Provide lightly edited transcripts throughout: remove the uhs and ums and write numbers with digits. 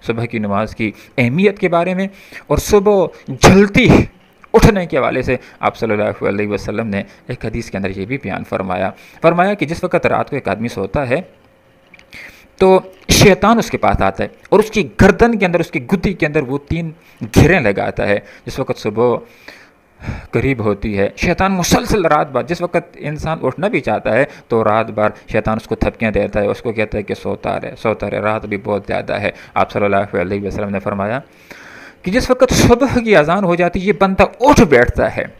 सुबह की नमाज की अहमियत के बारे में और सुबह जल्दी उठने के हवाले से आप सल्लल्लाहु अलैहि वसल्लम ने एक हदीस के अंदर ये भी बयान फरमाया कि जिस वक़्त रात को एक आदमी सोता है तो शैतान उसके पास आता है और उसकी गर्दन के अंदर, उसकी गुद्दी के अंदर वो 3 घेरें लगाता है। जिस वक़्त सुबह करीब होती है, शैतान मुसलसल रात भर, जिस वक्त इंसान उठना भी चाहता है तो रात भर शैतान उसको थपकियाँ देता है, उसको कहता है कि सोता रहे, रात भी बहुत ज़्यादा है। आप सल्लल्लाहु अलैहि वसल्लम ने फरमाया कि जिस वक्त सुबह की अजान हो जाती है, ये बंदा उठ बैठता है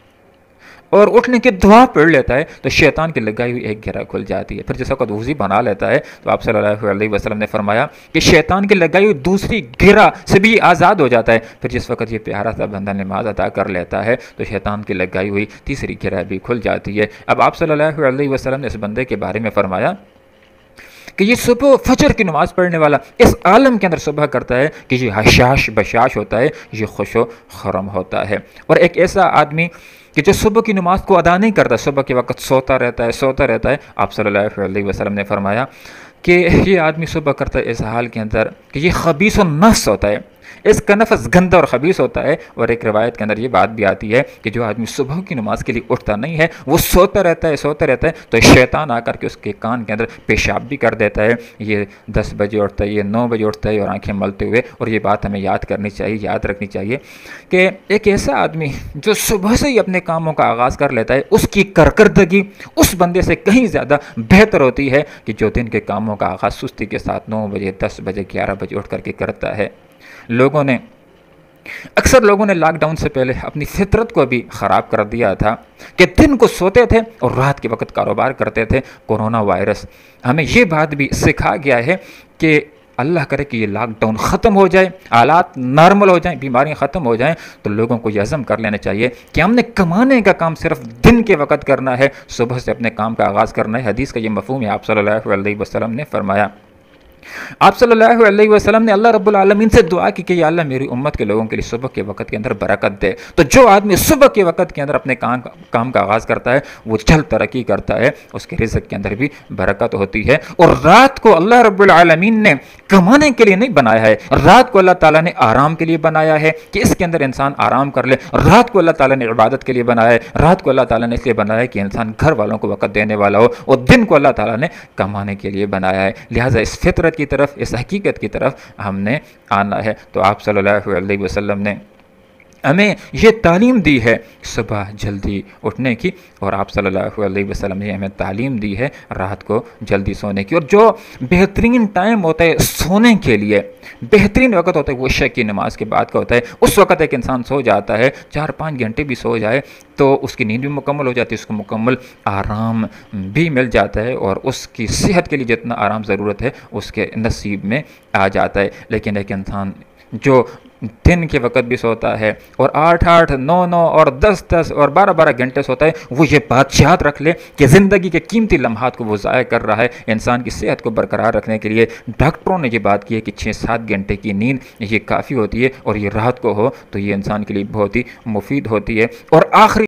और उठने की दुआ पढ़ लेता है तो शैतान की लगाई हुई एक घेरा खुल जाती है। फिर जिस वक्त वज़ू बना लेता है तो आप सल्लल्लाहु अलैहि वसल्लम ने फरमाया कि शैतान की लगाई हुई दूसरी घेरा से भी आज़ाद हो जाता है। फिर जिस वक्त ये प्यारा सा बंदा नमाज अदा कर लेता है तो शैतान की लगाई हुई तीसरी घेरा भी खुल जाती है। अब आप सल्लल्लाहु अलैहि वसल्लम ने इस बंदे के बारे में फरमाया कि ये सुबह फजर की नमाज़ पढ़ने वाला इस आलम के अंदर सुबह करता है कि ये हशाश बशाश होता है, ये खुशो खरम होता है। और एक ऐसा आदमी कि जो सुबह की नमाज को अदा नहीं करता, सुबह के वक्त सोता रहता है, आप सल्लल्लाहु अलैहि वसल्लम ने फरमाया कि ये आदमी सुबह करता है इस हाल के अंदर कि ये खबीस नफ्स होता है, इसका नफ्स गंदा और खबीस होता है। और एक रिवायत के अंदर ये बात भी आती है कि जो आदमी सुबह की नमाज के लिए उठता नहीं है, वो सोता रहता है तो शैतान आकर के उसके कान के अंदर पेशाब भी कर देता है। ये 10 बजे उठता है, ये 9 बजे उठता है और आंखें मलते हुए। और ये बात हमें याद रखनी चाहिए कि एक ऐसा आदमी जो सुबह से ही अपने कामों का आगाज़ कर लेता है, उसकी कारकर्दगी उस बंदे से कहीं ज़्यादा बेहतर होती है कि जो दिन के कामों का आगाज़ सुस्ती के साथ 9 बजे, 10 बजे, 11 बजे उठ करके करता है। अक्सर लोगों ने लॉकडाउन से पहले अपनी फितरत को भी ख़राब कर दिया था कि दिन को सोते थे और रात के वक्त कारोबार करते थे। कोरोना वायरस हमें ये बात भी सिखा गया है कि अल्लाह करे कि ये लॉकडाउन ख़त्म हो जाए, हालात नॉर्मल हो जाएं, बीमारियां ख़त्म हो जाएं, तो लोगों को ये अज़म कर लेना चाहिए कि हमने कमाने का काम सिर्फ दिन के वक्त करना है, सुबह से अपने काम का आगाज़ करना है। हदीस का ये मफ़हूम है, आप सल्लल्लाहु अलैहि वसल्लम ने फरमाया। आप सल्लल्लाहु अलैहि वसल्लम ने अल्लाह रब्बुल आलमीन से दुआ की कि या अल्लाह मेरी उम्मत के लोगों के लिए सुबह के वक्त के अंदर बरकत दे। तो जो आदमी सुबह के वक्त के अंदर अपने काम का आगाज़ करता है वो जल्द तरक्की करता है, उसके रिज़्क़ के अंदर भी बरकत होती है। और रात को अल्लाह रब्बुल आलमीन ने कमाने के लिए नहीं बनाया है, रात को अल्लाह ताला ने आराम के लिए बनाया है कि इसके अंदर इंसान आराम कर ले। रात को अल्लाह ताला ने इबादत के लिए बनाया है, रात को अल्लाह ताला ने इसलिए बनाया है कि इंसान घर वालों को वक्त देने वाला हो, और दिन को अल्लाह ताला ने कमाने के लिए बनाया है। लिहाजा इस फितरत की तरफ, इस हकीकत की तरफ हमने आना है। तो आप सल्लल्लाहु अलैहि वसल्लम ने हमें ये तालीम दी है सुबह जल्दी उठने की, और आप सल्लल्लाहु अलैहि वसल्लम ने हमें तालीम दी है रात को जल्दी सोने की। और जो बेहतरीन टाइम होता है सोने के लिए, बेहतरीन वक्त होता है वो इशा की नमाज के बाद का होता है। उस वक्त एक इंसान सो जाता है, 4-5 घंटे भी सो जाए तो उसकी नींद भी मुकम्मल हो जाती है, उसको मुकम्मल आराम भी मिल जाता है, और उसकी सेहत के लिए जितना आराम ज़रूरत है उसके नसीब में आ जाता है। लेकिन एक इंसान जो दिन के वक्त भी सोता है और 8-8, 9-9 और 10-10 और 12-12 घंटे सोता है, वो ये बात याद रख ले कि ज़िंदगी के कीमती लम्हात को वो ज़ाया कर रहा है। इंसान की सेहत को बरकरार रखने के लिए डॉक्टरों ने ये बात की है कि 6-7 घंटे की नींद ये काफ़ी होती है, और ये रात को हो तो ये इंसान के लिए बहुत ही मुफीद होती है। और आखिरी